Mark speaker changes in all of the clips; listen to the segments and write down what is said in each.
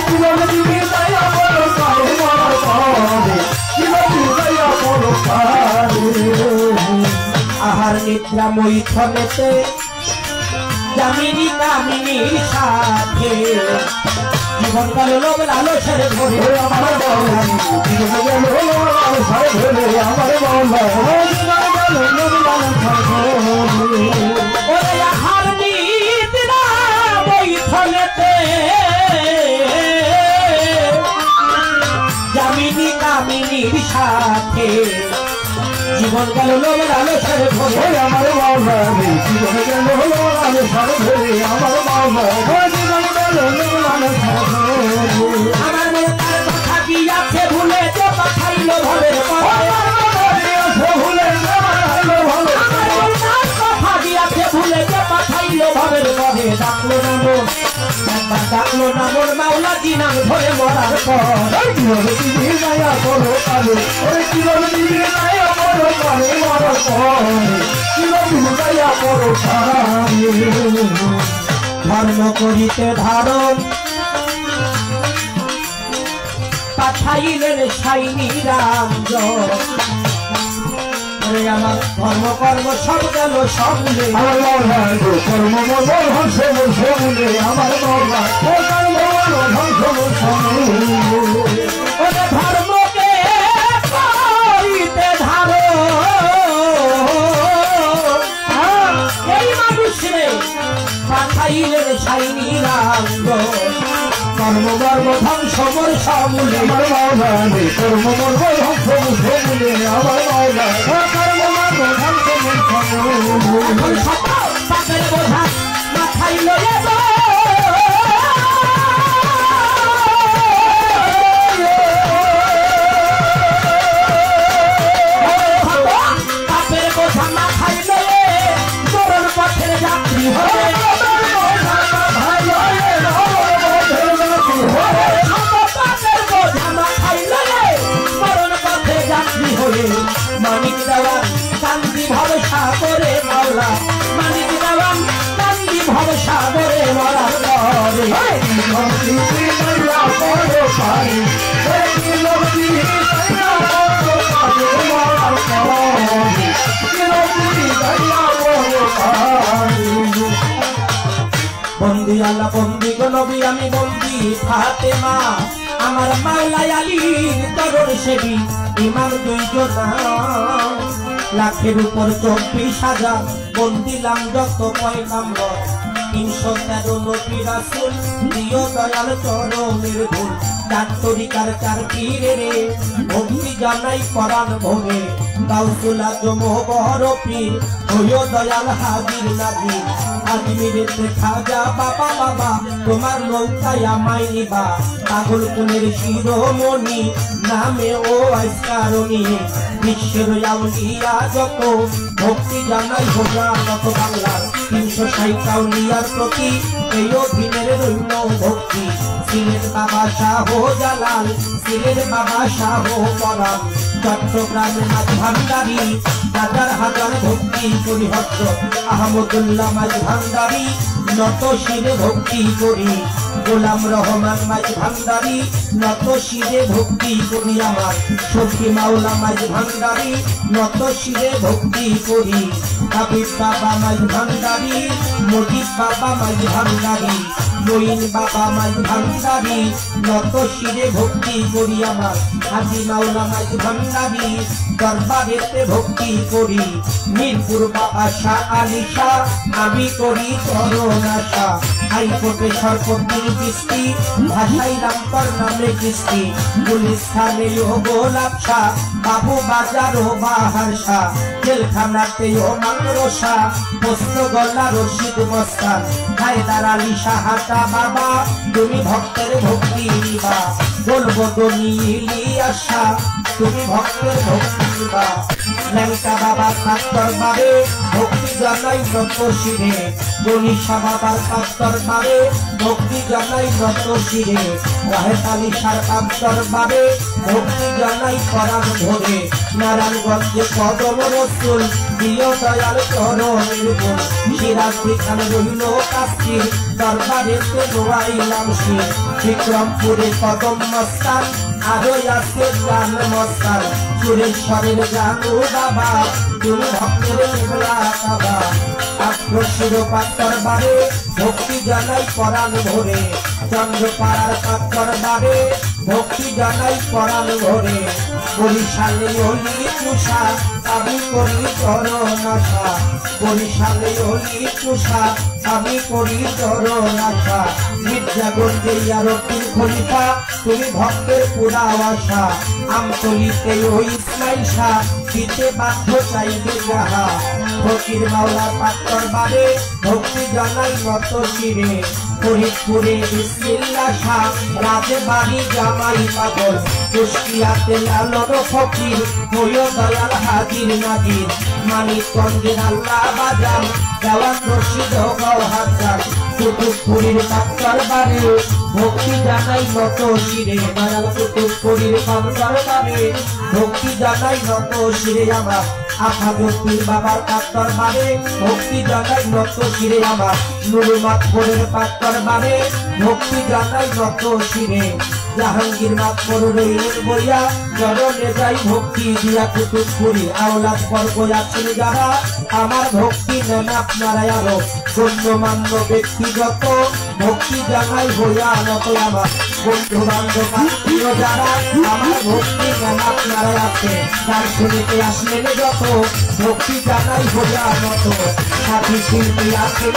Speaker 1: জীবন দিবি দয়া বড় পারে মরার পরে জীবন দয়া বড় পারে
Speaker 2: আহার নিদ্রা মৈথনেতে জামিনী কামিনীর সাথে জীবন কাল লোভ লালসের ঘরে
Speaker 1: আমার বাবা জীবন গেল আলোসার ঘরে আমার বাবা জীবন গেল লোভ লালসার ঘরে
Speaker 2: ওরে আহার নিদ্রা মৈথনেতে জামিনী কামিনীর সাথে জীবন গেল লোভ লালসের ঘরে
Speaker 1: আমার বাবা জীবন গেল আলোসার ঘরে আমার বাবা জীবন গেল লোভ লালসার ঘরে
Speaker 2: আমার মনে তার কথা দিয়াছে ভুলে যে পাঠাইল ভবের পরে
Speaker 1: ভুলে
Speaker 2: আমার মনে তার কথা দিয়াছে ভুলে যে পাঠাইল ভবের পরে ডাকলো না মোর একবার ডাকলো না মোর মাওলা দিনাম ধরে মরার পর
Speaker 1: জীবন দিবি দয়া বড় পারে জীবন দিবি দয়া বড় পারে মরার পরে জীবন দিবি দয়া বড় পারে
Speaker 2: ধর্ম করিতে ধারণ পাঠাইলেন সাইনি রাম আমার ধর্ম কর্ম সব গেল সঙ্গে
Speaker 1: আমার বাবা কর্ম মঙ্গল হংস সঙ্গে আমার বাবা কর্ম মঙ্গল হংস
Speaker 2: ওরে ধর্মকে করিতে ধারণ এই মানুষ রে পাঠাইলেন সাইনি রাম কর্ম কর্ম ধ্বংস মোর সমূলে
Speaker 1: আমার বাবা কর্ম মঙ্গল হংস সঙ্গে আমার বাবা কর্ম মঙ্গল হংস
Speaker 2: এখন সকল পাপের বোঝা মাথায় লয়ে গো পাপের বোঝা মাথায় লয়ে মরণ পথের যাত্রী হবে পাপের বোঝা মাথায় লয়ে মরণ পথের যাত্রী হয়ে মানিক দেওয়ার কান্দি ভরসা করে মাওলা মানিক দেওয়ান কান্দি ভরসা করে মরার পরে বন্দি আল্লাহ বন্দি গো নবী আমি বন্দি ফাতেমা আমার মাওলা আলীর তরুণ সেবী ইমাম দুইজনা লাখের উপর 24,000 বন্দিলাম যত পয়গাম্বর 313 নবী রাসূল দিও দয়াল চরণের ধুল চার তরিকার চার পীরে রে ভক্তি জানাই পরাণ ভোগে গাউসুল আজম বড় পীর হইও দয়াল হাজির নাজির আজমিরেতে খাজা বাবা বাবা তোমার নৌকায় আমায় নিবা পাগল কুলের শিরোমণি নামে ও আইসকারণী বিশ্বের আউলিয়া যত ভক্তি জানাই হোজা যত বাংলার 360 আউলিয়ার প্রতি এই অধীনের রইল ভক্তি সিলেট বাবা শাহ জালাল সিলেট বাবা শাহ পরাণ চট্টগ্রামের মাঝ ভান্ডারী হাজার হাজার ভক্তি করি হযরত আহমদুল্লাহ মাঝ ভান্ডারী নত শিরে ভক্তি করি গোলাম রহমান মাঝ ভান্ডারী নত শিরে ভক্তি করি আমার সখী মাওলা মাঝ ভান্ডারী নত শিরে ভক্তি করি হাবিব বাবা মাঝ ভান্ডারী মজিদ বাবা মাঝ ভান্ডারী মঈন বাবা মাঝ ভান্ডারী নত শিরে ভক্তি করি আমার হাজি মাওলা মাঝ ভান্ডারী দরবারেতে ভক্তি করি মিরপুর বাবা শাহ আলী শাহ আমি করি চরণ আশা হাইকোর্টে সরপতি কিস্তি ভাষাই রামকর নামে কিস্তি গুলিস্তানে ও গোলাপ শাহ বাবু বাজার ও বাহার শাহ জেলখানাতে ও মাংরসা পোস্ত গলা রশিদ মস্তান হায়দার আলী শাহাটা বাবা তুমি ভক্তের ভক্তি নিবা বলবো দনি ইলিয়াস শাহ তুমি ভক্তের ভক্তি দিবা ল্যাংটা বাবার কাস্তর বাবে ভক্তি জানাই নত শিরে গণিসা বাবার কাস্তর বাবে ভক্তি জানাই নত শিরে রাহেতালি সার কাস্তর বাবে ভক্তি জানাই পরাণ ধরে নারায়ণগঞ্জে কদম রসুল প্রিয় দয়াল চরণের গুণ সিরাজদি খান রইল কাস্তির দরবারেতে দোয়াইলাম শির বিক্রমপুরে কদম মস্তান আরো আছে গান মস্তান সুরেশ্বরের জানু বাবা তুমি ভক্তের মেঘলা কাবা আক্রোশির পাত্তর বারে ভক্তি জানাই পরাণ ভরে চন্দ্রপাড়ার পাত্তর বারে ভক্তি জানাই পরাণ ভরে বরিশালে হলি তুষা আমি করি চরণ আশা বরিশালে হলি তুষা আমি করি চরণ আশা মির্জাগঞ্জে ইয়ারতির খলিফা তুমি ভক্তের পুরা আশা আমতলিতে ওই ইসমাইল শাহ দিতে বাধ্য চাইবে যাহা ফকির মাওলা পাত্তর বারে ভক্তি জানাই নত শিরে ফরিদপুরে বিসমিল্লাহ শাহ রাজবাড়ি জামাই পাগল কুষ্টিয়াতে লালন ফকির হইও দয়াল হাজির নাজির মানিকগঞ্জের আল্লাহ বাজার দেওয়ান রশিদ হাজার কুতুবপুরীর পাত্তর বারে ভক্তি জানাই নত শিরে দয়াল কুতুবপুরীর পাত্তর বারে ভক্তি জানাই নত শিরে আমার আফাগতির বাবার পাত্তর বারে ভক্তি জানাই নত শিরে আমার নুরুমাতপুরের পাত্তর বারে ভক্তি জানাই নত শিরে জাহাঙ্গীর মাতপুর রইলের বইয়া চরণে যাই ভক্তি দিয়া কুতুবপুরি আওলাদ বর্গ আছেন যারা আমার ভক্তি নেন আপনারা আরো গণ্যমান্য ব্যক্তিগত ভক্তি জানাই হইয়া নত আমার বন্ধু বান্ধব আত্মীয় যারা আমার ভক্তি নেন আপনারা আছে তার শুনিতে আসলেন যত ভক্তি জানাই হইয়া নত সাথী শিল্পী আছেন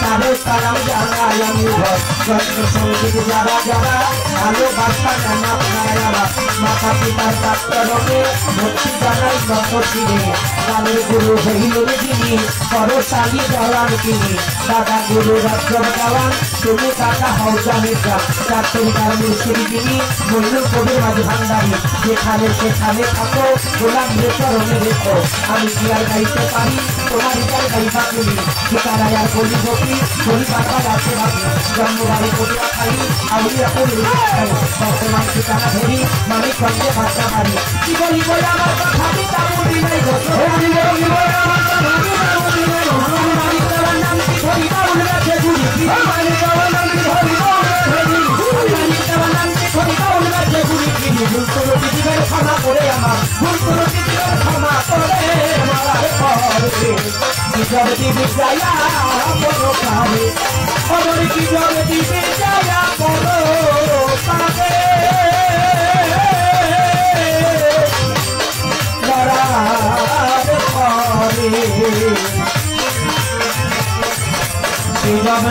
Speaker 2: তারও সালাম জানাই আমি ঘর যত্ন সঙ্গীত যারা যারা ভালোবাসা নেন আপনারা মাতা পিতার পাত্রকে ভক্তি জানাই নত শিরে কালের গুরু হইলেন তিনি পরশালী দেওয়ান তিনি দাদা গুরু রাজ্য দেওয়ান তুমি দাদা হও জানিকা চারটি তার মুর্শিদ তিনি মূল্য কবির মাঝে ভান্ডারি যেখানে সেখানে থাকো গোলাম চরণে রেখো আমি কি আর গাইতে পারি তোমার ইটার গাইবা তুমি ঠিকানায় আর বলি ভক্তি বলি বাবা আছে ভাবি জন্মবাড়ি কবিরা খাই আউলিয়া কবি বর্তমান ঠিকানা ধরি মানিকগঞ্জে ভাষা বাড়ি কি বলি বলে আমার কথা পিতা বলি নাই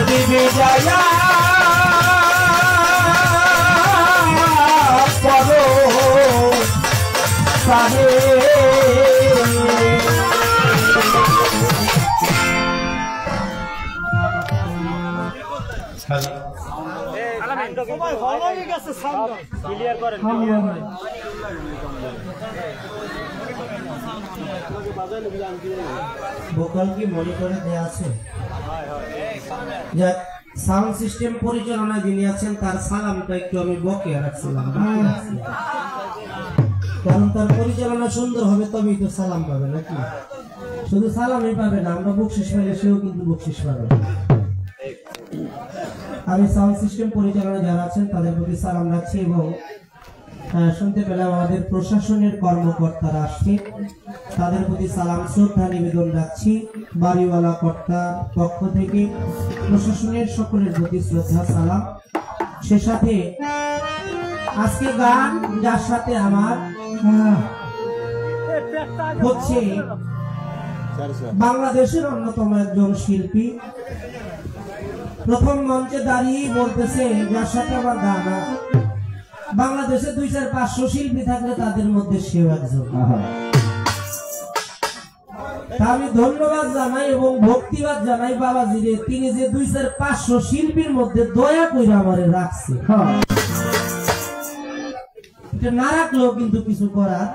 Speaker 2: দিবে যায়া পরো পারে ভোকাল কি মনিটরে দেয়া আছে সাউন্ড সিস্টেম পরিচালনা যিনি আছেন তার সালামটা একটু আমি বকেয়া রাখছিলাম কারণ তার পরিচালনা সুন্দর হবে তবেই তো সালাম পাবে নাকি শুধু সালামই পাবে না আমরা বকশিস পাইলে সেও কিন্তু বকশিস পাবে আমি সাউন্ড সিস্টেম পরিচালনা যারা আছেন তাদের প্রতি সালাম রাখছি এবং শুনতে পেলাম আমাদের প্রশাসনের কর্মকর্তারা আসছে তাদের প্রতি সালাম শ্রদ্ধা নিবেদন রাখছি বাড়িওয়ালা কর্তার পক্ষ থেকে প্রশাসনের সকলের প্রতি শ্রদ্ধা সালাম সে সাথে আজকে গান যার সাথে আমার হচ্ছে বাংলাদেশের অন্যতম একজন শিল্পী প্রথম মঞ্চে দাঁড়িয়ে বলতেছে যার সাথে আমার গান বাংলাদেশে 2-4-500 শিল্পী থাকলে তাদের মধ্যে সেও একজন আমি ধন্যবাদ জানাই এবং ভক্তিবাদ জানাই বাবাজিরে তিনি যে 2-4-500 শিল্পীর মধ্যে দয়া করে আমারে রাখছে এটা না রাখলেও কিন্তু কিছু করার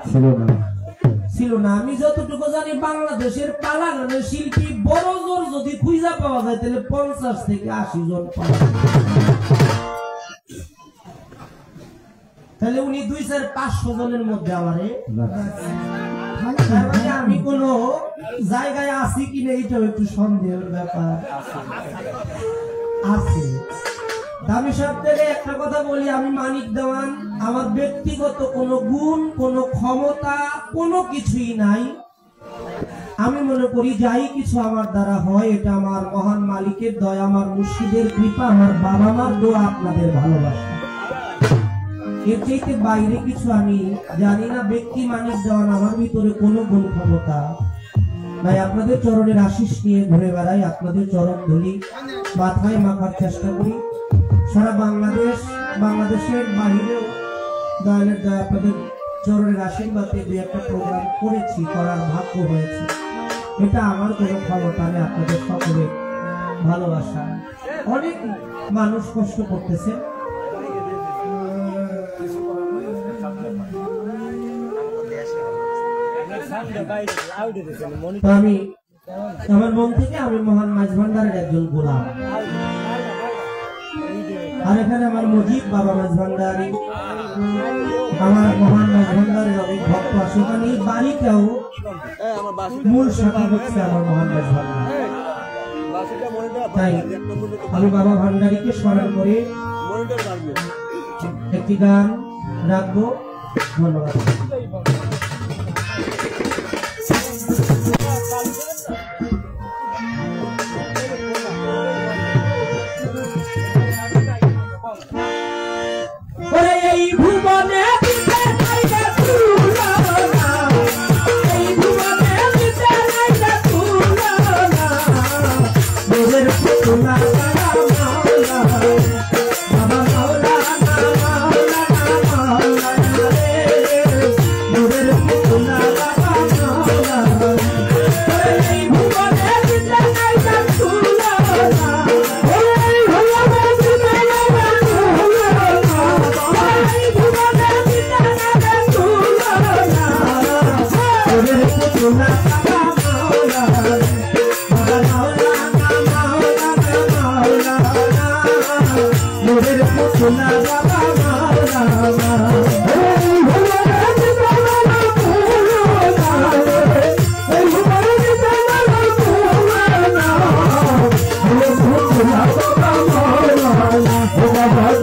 Speaker 2: ছিল না। আমি যতটুকু জানি বাংলাদেশের পালা গানের শিল্পী বড় জোর যদি খুঁজা পাওয়া যায় তাহলে 50 থেকে 80 জন পাওয়া যায়। তাহলে উনি 2-4-500 জনের মধ্যে আমারে আমি কোন জায়গায় আছি কিনা এটাও একটু সন্দেহের ব্যাপার আছে। আমি সব থেকে একটা কথা বলি, আমি মানিক দেওয়ান, আমার ব্যক্তিগত কোনো গুণ, কোনো ক্ষমতা, কোনো কিছুই নাই। আমি মনে করি যাই কিছু আমার দ্বারা হয় এটা আমার মহান মালিকের দয়া, আমার মুর্শিদের কৃপা, আমার বাবা মার দোয়া, আপনাদের ভালোবাসা। এর চাইতে বাইরে কিছু আমি জানি না। ব্যক্তি মানিক দেওয়ান, আমার ভিতরে কোনো গুণ ক্ষমতা নাই। আপনাদের চরণের আশিস নিয়ে ঘুরে বেড়াই, আপনাদের চরণ ধরি, মাথায় মাখার চেষ্টা করি। সারা বাংলাদেশ, বাংলাদেশের বাহিরেও দয়ালের দয়া, আপনাদের চরণের আশীর্বাদে দুই একটা প্রোগ্রাম করেছি, করার ভাগ্য হয়েছে। এটা আমার কোনো ক্ষমতা নেই, আপনাদের সকলের ভালোবাসা। অনেক মানুষ কষ্ট করতেছে, আমি আমার মন থেকে আমি মহান মাঝ ভান্ডারের একজন গোলাম। আর এখানে আমার মুজিব বাবা মাঝ ভান্ডারী, আমার মহান মাঝ ভান্ডারের অনেক ভক্ত আছে। এখানে এই বাড়িটাও মূল শাখা হচ্ছে আমার মহান মাঝ ভান্ডার। তাই আমি বাবা ভান্ডারীকে স্মরণ করে একটি গান রাখবো। ধন্যবাদ। এই ভুবনে
Speaker 1: Baba